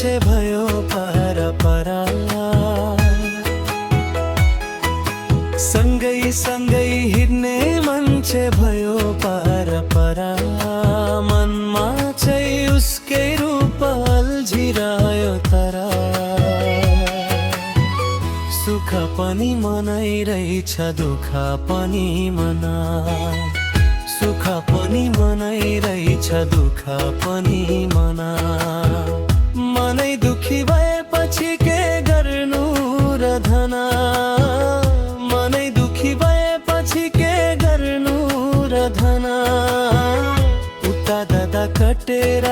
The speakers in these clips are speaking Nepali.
मान्छे भयो परपरा सँगै सँगै हिँड्ने मान्छे भयो परपरा मनमा चाहिँ उसकै रूप अल्झिरह्यो तर सुख पनि मनाइरहेछ दुःख पनि मना सुख पनि मनाइरहेछ दुःख पनि मना मनै दुखी भएपछि के गर्नु र धना मनै दुखी भएपछि के गर्नु र धना उता दादा कटेर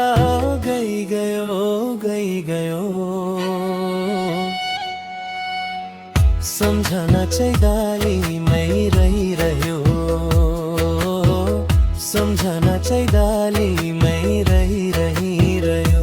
गयो सम्झना चाहिँ डालीमै रहिरह्यो सम्झना चाहिँ डालीमै रहिरह्यो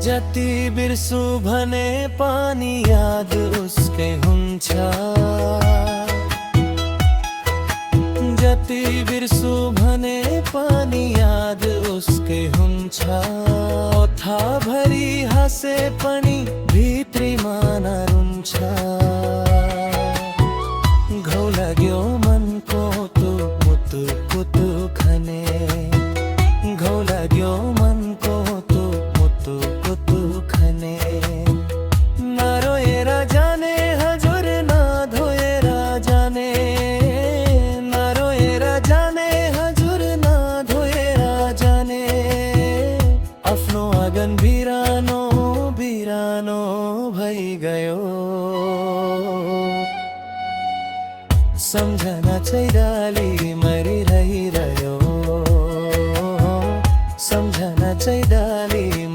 जति बिर्सु भने पानी याद उसकै हुन्छ जति बिर्सु भने पानी याद उसकै हुन्छ ओठाभरि हाँसे पनि भित्रीमा नरुन्छ घाउ लाग्यो मनको मुतु कुतु खने घाउ लाग्यो मनको बिरानो भइगयो सम्झना चाहिँ डाली मरिरह्यो सम्झना चाहिँ डाली